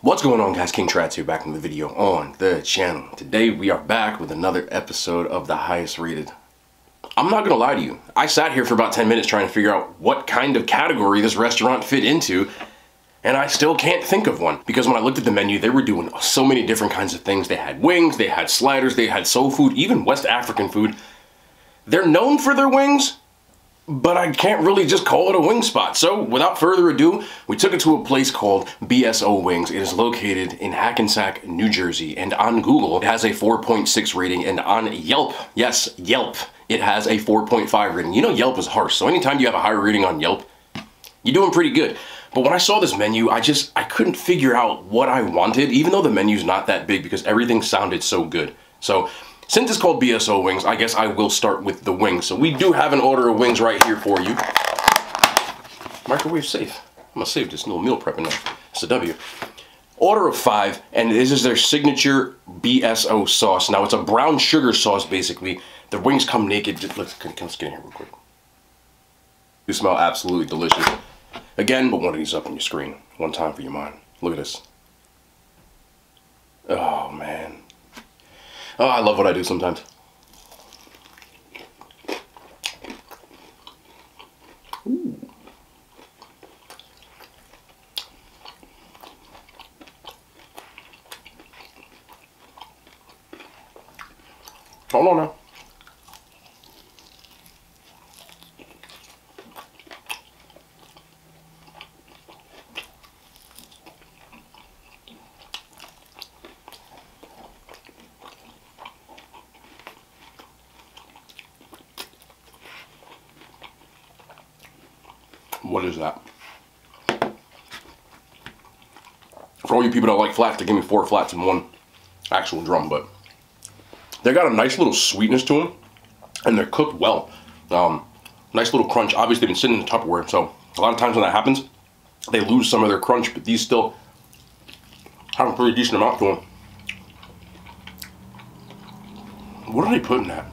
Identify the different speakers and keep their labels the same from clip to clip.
Speaker 1: What's going on, guys? King Trats here, back in the video on the channel. Today we are back with another episode of the highest rated. I'm not gonna lie to you, I sat here for about 10 minutes trying to figure out what kind of category this restaurant fit into, and I still can't think of one. Because when I looked at the menu, they were doing so many different kinds of things. They had wings, they had sliders, they had soul food, even West African food. They're known for their wings, but I can't really just call it a wing spot. So without further ado, we took it to a place called Bso Wings. It is located in Hackensack, New Jersey, and on Google, it has a 4.6 rating, and on Yelp, yes, Yelp, it has a 4.5 rating. You know Yelp is harsh, so anytime you have a higher rating on Yelp, you're doing pretty good. But when I saw this menu, I couldn't figure out what I wanted, even though the menu's not that big, because everything sounded so good. So since it's called Bso Wings, I guess I will start with the wings. So we do have an order of wings right here for you. Microwave safe. I'm gonna save this little meal prepping now. It's a W. Order of 5, and this is their signature Bso sauce. Now it's a brown sugar sauce, basically. The wings come naked. Let's get in here real quick. You smell absolutely delicious. Again, put one of these up on your screen. One time for your mind. Look at this. Oh, man. Oh, I love what I do sometimes. Ooh. Hold on now. What is that? For all you people that like flats, they give me 4 flats in one actual drum, but they got a nice little sweetness to them, and they're cooked well. Nice little crunch. Obviously, they've been sitting in the Tupperware, so a lot of times when that happens, they lose some of their crunch, but these still have a pretty decent amount to them. What are they putting that?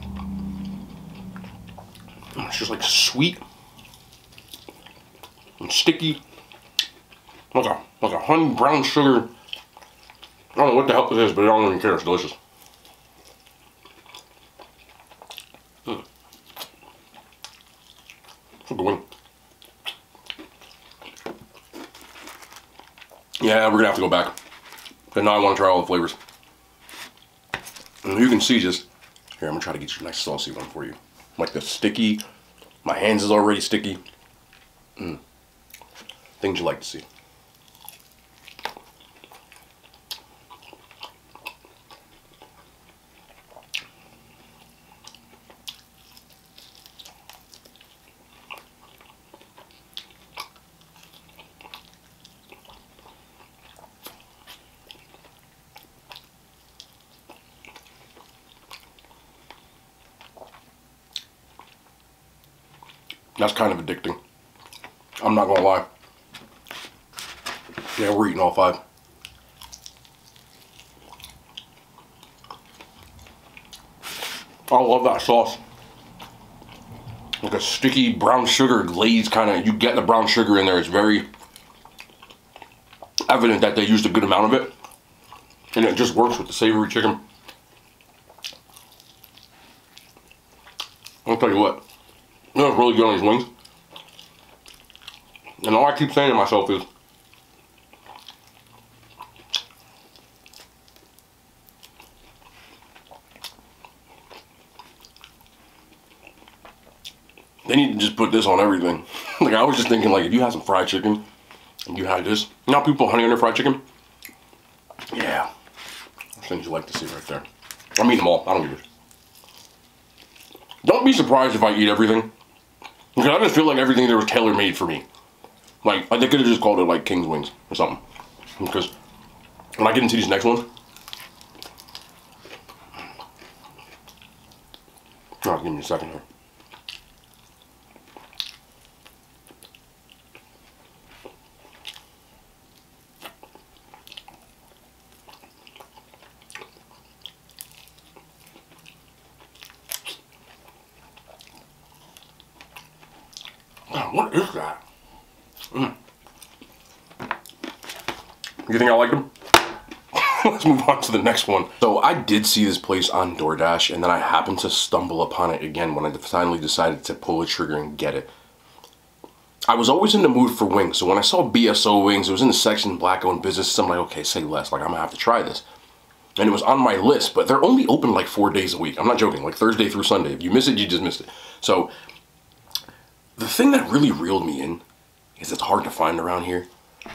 Speaker 1: It's just like sweet and sticky, like a honey brown sugar. I don't know what the hell this is, but I don't even care. It's delicious. It's a good wing. Yeah, we're gonna have to go back, but now I want to try all the flavors. And you can see just here. I'm gonna try to get you a nice saucy one for you, like the sticky. My hands is already sticky. Things you like to see. That's kind of addicting. I'm not gonna lie. Yeah, we're eating all 5. I love that sauce. Like a sticky brown sugar glaze kind of. You get the brown sugar in there. It's very evident that they used a good amount of it. And it just works with the savory chicken. I'll tell you what. You know what's really good on these wings? And all I keep saying to myself is, they need to just put this on everything. Like, I was just thinking, like, if you had some fried chicken and you had this, you know how people put honey on their fried chicken? Yeah. Things you like to see right there. I'm eating them all. I don't give a shit. Don't be surprised if I eat everything, because I just feel like everything there was tailor-made for me. Like, they could have just called it, like, King's Wings or something. Because when I get into these next ones, oh, give me a second here. What is that? You think I like them? let's move on to the next one. So I did see this place on DoorDash, and then I happened to stumble upon it again when I finally decided to pull the trigger and get it. I was always in the mood for wings, so when I saw Bso Wings, it was in the section black-owned business, I'm like, okay, say less, like I'm gonna have to try this. And it was on my list, but they're only open like 4 days a week. I'm not joking, like Thursday through Sunday. If you miss it, you just missed it. So the thing that really reeled me in, is it's hard to find around here,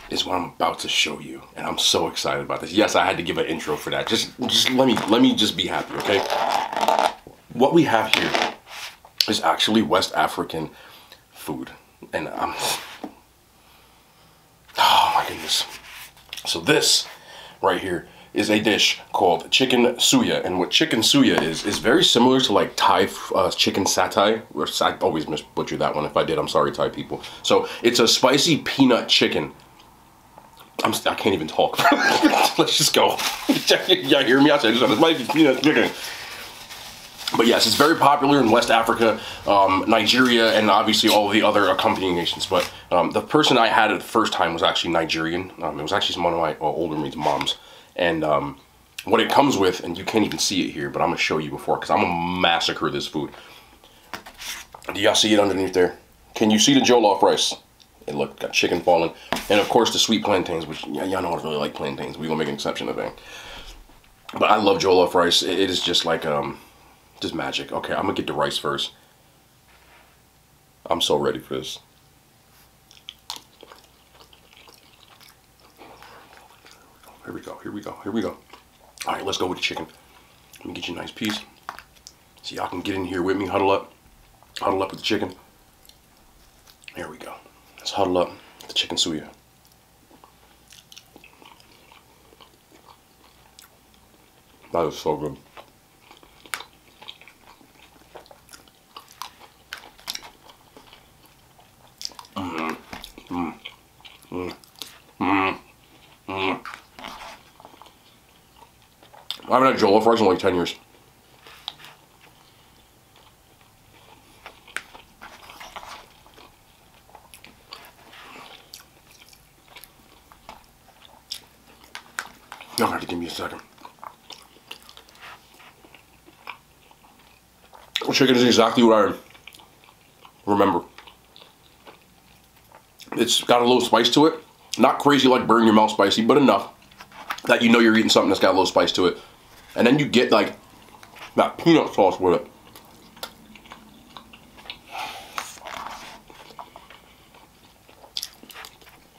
Speaker 1: is what I'm about to show you. And I'm so excited about this. Yes, I had to give an intro for that. Just let me just be happy, okay? What we have here is actually West African food. And oh my goodness. So this right here is a dish called chicken suya, and what chicken suya is very similar to like Thai chicken satay. I always butcher that one. If I did, I'm sorry, Thai people. So it's a spicy peanut chicken. I can't even talk. Let's just go. Yeah, hear me out. I just want a spicy peanut chicken. But yes, it's very popular in West Africa, Nigeria, and obviously all of the other accompanying nations. But the person I had it the first time was actually Nigerian. It was actually one of my older mate's moms. And what it comes with, and you can't even see it here, but I'm going to show you before, because I'm going to massacre this food. Do y'all see it underneath there? Can you see the jollof rice? And look, got chicken falling. And of course the sweet plantains, which y'all know I really like plantains. We're going to make an exception of that. But I love jollof rice. It is just like, just magic. Okay, I'm going to get the rice first. I'm so ready for this. Here we go, here we go, here we go. All right, let's go with the chicken. Let me get you a nice piece. So y'all can get in here with me, huddle up with the chicken. There we go. Let's huddle up the chicken suya. That is so good. I haven't had jollof rice in like 10 years. You'll have to give me a second. Chicken is exactly what I remember. It's got a little spice to it. Not crazy like burn your mouth spicy, but enough that you know you're eating something that's got a little spice to it. And then you get like that peanut sauce with it.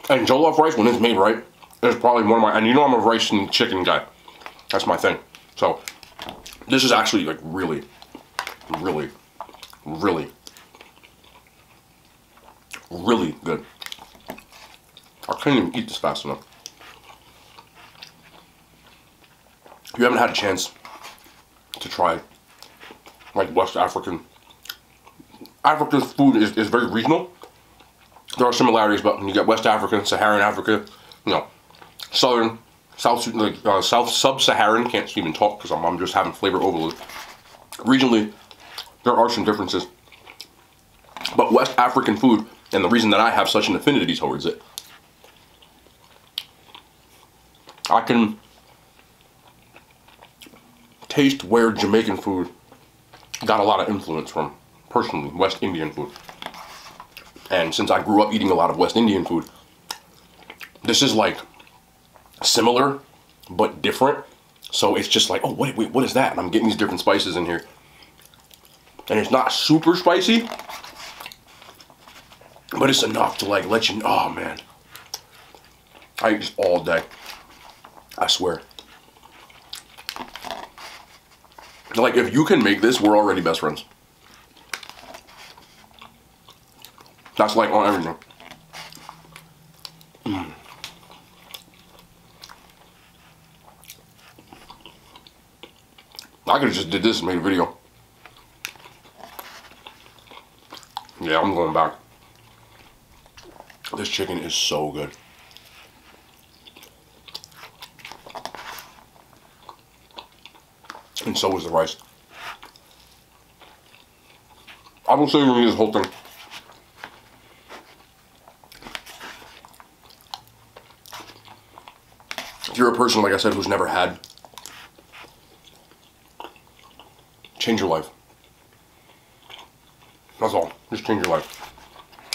Speaker 1: And jollof rice, when it's made right, is probably one of my, and you know I'm a rice and chicken guy. That's my thing. So this is actually like really, really, really, really good. I can't even eat this fast enough. If you haven't had a chance to try like West African, Africa's food is very regional. There are similarities, but when you get West Africa, Saharan Africa, you know, Southern, South Sub-Saharan, can't even talk because I'm just having flavor overload. Regionally, there are some differences. But West African food, and the reason that I have such an affinity towards it, I can taste where Jamaican food got a lot of influence from, personally, West Indian food. And since I grew up eating a lot of West Indian food, this is like similar, but different. So it's just like, oh, wait, what is that? And I'm getting these different spices in here. And it's not super spicy, but it's enough to like let you know, oh man. I eat this all day, I swear. Like, if you can make this, we're already best friends. That's like on everything. I could have just did this and made a video. Yeah, I'm going back. This chicken is so good. And so is the rice. I will say we're this whole thing. If you're a person, like I said, who's never had, change your life. That's all. Just change your life.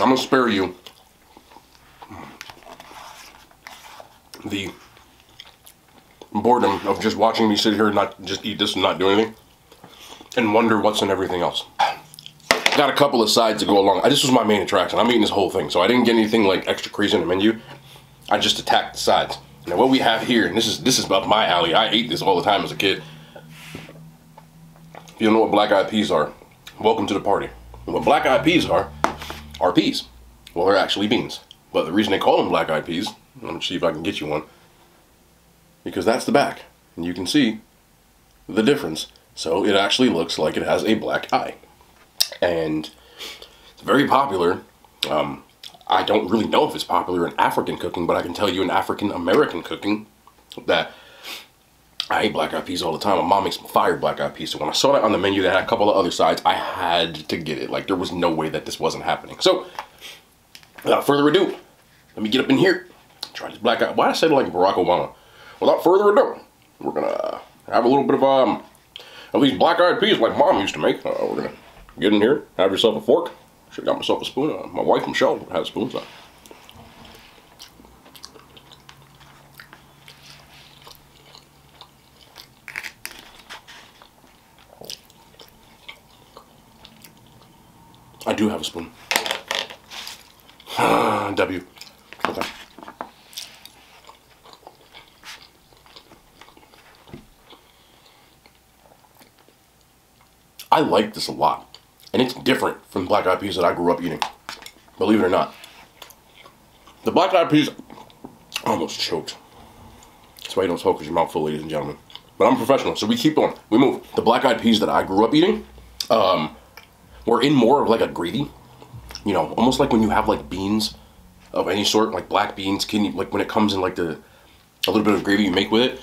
Speaker 1: I'm gonna spare you the boredom of just watching me sit here and not just eat this and not do anything and wonder what's in everything else. Got a couple of sides to go along. This was my main attraction. I'm eating this whole thing, so I didn't get anything like extra crazy on the menu. I just attacked the sides. Now what we have here, and this is up my alley. I ate this all the time as a kid. If you don't know what black-eyed peas are, welcome to the party. And what black-eyed peas are peas. Well, they're actually beans. But the reason they call them black-eyed peas, let me see if I can get you one, because that's the back, and you can see the difference. So it actually looks like it has a black eye. And it's very popular. I don't really know if it's popular in African cooking, but I can tell you in African American cooking that I eat black-eyed peas all the time. My mom makes some fire black-eyed peas. So when I saw that on the menu that had a couple of other sides, I had to get it. Like, there was no way that this wasn't happening. So, without further ado, let me get up in here. Try this black-eyed. Why I said like Barack Obama? Without further ado, we're gonna have a little bit of these black-eyed peas like Mom used to make. We're gonna get in here, have yourself a fork. Should've got myself a spoon. My wife Michelle has spoons on. I do have a spoon. W. Okay. I like this a lot. And it's different from black-eyed peas that I grew up eating. Believe it or not. The black-eyed peas, I almost choked. That's why you don't talk with your mouth full, ladies and gentlemen. But I'm a professional, so we keep on. We move. The black-eyed peas that I grew up eating, were in more of like a gravy. You know, almost like when you have like beans of any sort, like black beans, like when it comes in like a little bit of gravy you make with it.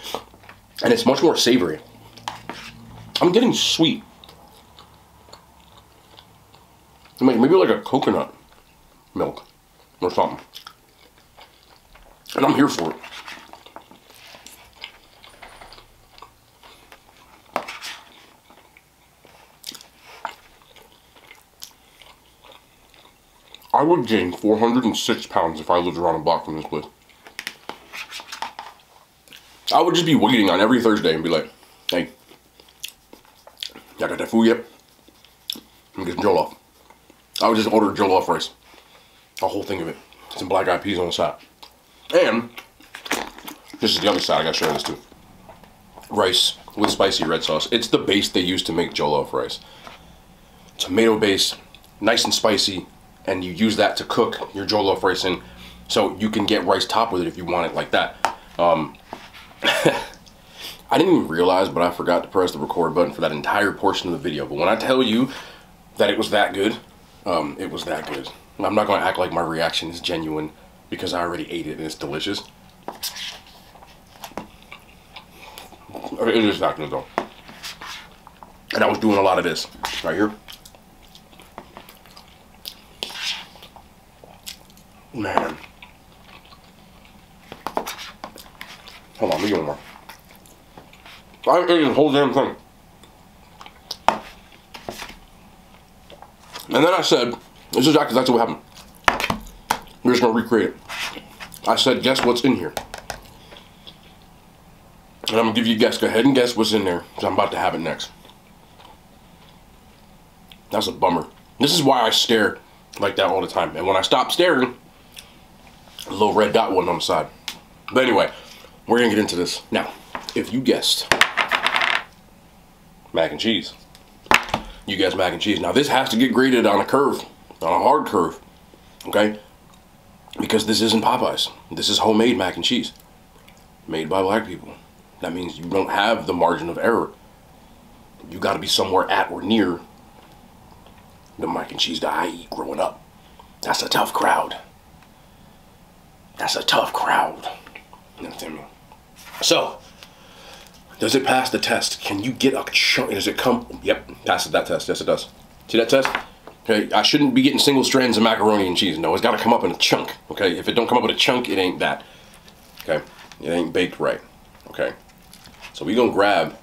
Speaker 1: And it's much more savory. I'm getting sweet. Maybe like a coconut milk or something. And I'm here for it. I would gain 406 pounds if I lived around a block from this place. I would just be waiting on every Thursday and be like, hey, y'all got that food yet? I'm getting jollof. I would just order jollof rice. A whole thing of it. Some black-eyed peas on the side. And, this is the other side, I gotta share this too. Rice with spicy red sauce. It's the base they use to make jollof rice. Tomato base, nice and spicy, and you use that to cook your jollof rice in, so you can get rice topped with it if you want it like that. I didn't even realize, but I forgot to press the record button for that entire portion of the video. But when I tell you that it was that good, it was that good. I'm not gonna act like my reaction is genuine because I already ate it and it's delicious. It is that good though. And I was doing a lot of this right here. Man. Hold on, let me get one more. I ate this whole damn thing. And then I said, this is exactly what happened. We're just gonna recreate it. I said, guess what's in here? And I'm gonna give you a guess. Go ahead and guess what's in there, because I'm about to have it next. That's a bummer. This is why I stare like that all the time. And when I stop staring, a little red dot one on the side. But anyway, we're gonna get into this. Now, if you guessed mac and cheese, you guessed mac and cheese. Now this has to get graded on a curve, on a hard curve, okay? Because this isn't Popeyes. This is homemade mac and cheese, made by black people. That means you don't have the margin of error. You gotta be somewhere at or near the mac and cheese that I eat growing up. That's a tough crowd. That's a tough crowd. You understand me? So, does it pass the test? Can you get a chunk? Does it come? Yep, passes that test. Yes, it does. See that test? Okay, I shouldn't be getting single strands of macaroni and cheese. No, it's got to come up in a chunk. Okay, if it don't come up with a chunk, it ain't that. Okay, it ain't baked right. Okay, so we gonna grab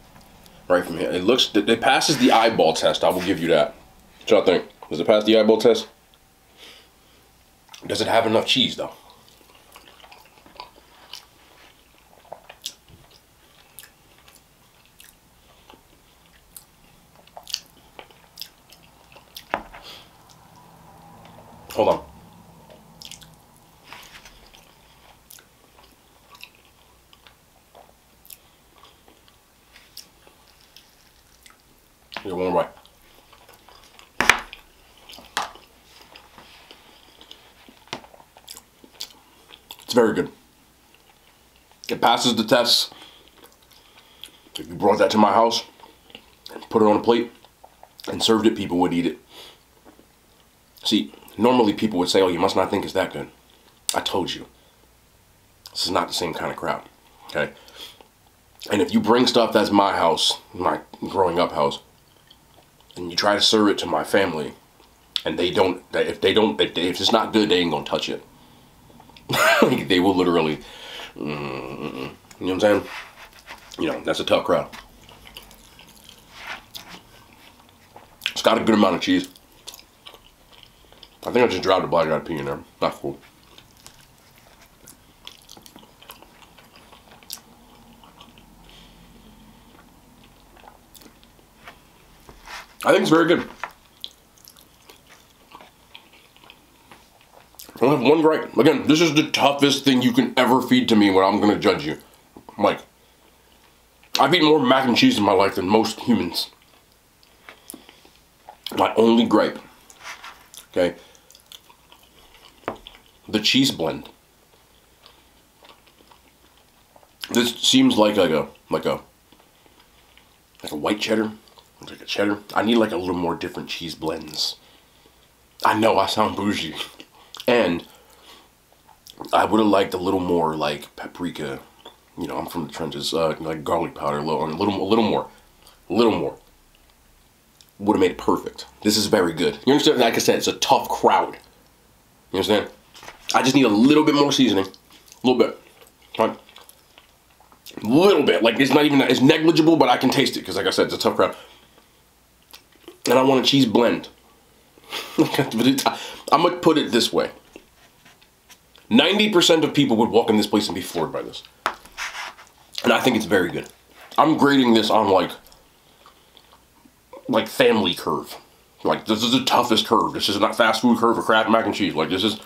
Speaker 1: right from here. It passes the eyeball test. I will give you that. What y'all think? Does it pass the eyeball test? Does it have enough cheese though? Hold on. Here, one more bite. It's very good. It passes the test. If you brought that to my house and put it on a plate and served it, people would eat it. See, normally people would say, oh, you must not think it's that good. I told you. This is not the same kind of crowd, okay? And if you bring stuff that's my house, my growing up house, and you try to serve it to my family, and if it's not good, they ain't gonna touch it. Like, they will literally, you know what I'm saying? You know, that's a tough crowd. It's got a good amount of cheese. I think I just dropped a black eyed pea in there. That's cool. I think it's very good. I only have one gripe. Again, this is the toughest thing you can ever feed to me when I'm gonna judge you. Like, I've eaten more mac and cheese in my life than most humans. My only gripe, okay, the cheese blend. This seems like a white cheddar, like a cheddar. I need like a little more different cheese blends. I know I sound bougie, and I would have liked a little more like paprika. You know, I'm from the trenches. Like garlic powder, a little more. Would have made it perfect. This is very good. You understand? Like I said, it's a tough crowd. You understand? I just need a little bit more seasoning. A little bit. Right? A little bit. Like, it's not even, it's negligible, but I can taste it. Because like I said, it's a tough crowd. And I want a cheese blend. I'm going to put it this way. 90% of people would walk in this place and be floored by this. And I think it's very good. I'm grading this on like family curve. Like, this is the toughest curve. This is not fast food curve or Kraft mac and cheese. Like, this is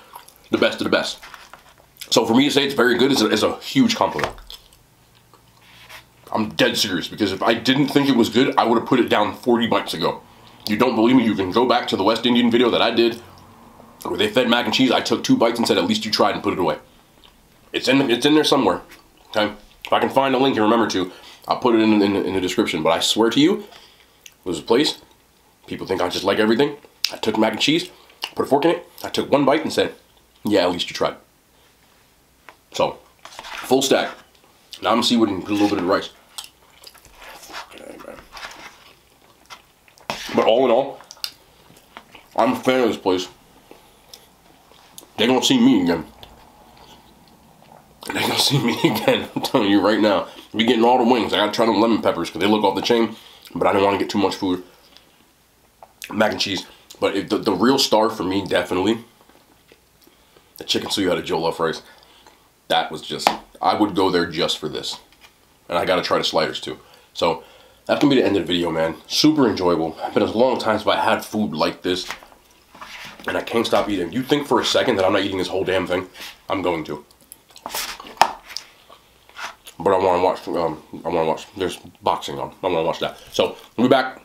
Speaker 1: the best of the best. So for me to say it's very good is a huge compliment. I'm dead serious, because if I didn't think it was good, I would have put it down 40 bites ago. You don't believe me? You can go back to the West Indian video that I did where they fed mac and cheese. I took 2 bites and said, at least you tried, and put it away. It's in there somewhere. Okay? If I can find a link and remember to, I'll put it in the description. But I swear to you, it was a place. People think I just like everything. I took mac and cheese, put a fork in it. I took 1 bite and said, yeah, at least you tried. So, full stack. Now I'm gonna see what we can put a little bit of rice. Okay, man. But all in all, I'm a fan of this place. They're gonna see me again. They're gonna see me again. I'm telling you right now. Be getting all the wings. I gotta try them lemon peppers because they look off the chain. But I don't want to get too much food. Mac and cheese. But the real star for me, definitely, the chicken suya had a jollof rice. That was just, I would go there just for this. And I gotta try the sliders too. So, that's gonna be the end of the video, man. Super enjoyable. It's been a long time since I had food like this. And I can't stop eating. You think for a second that I'm not eating this whole damn thing? I'm going to. But I want to watch, there's boxing on. I want to watch that. So, we'll be back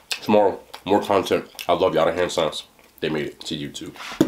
Speaker 1: tomorrow. More content. I love you. Hackensack. They made it to YouTube.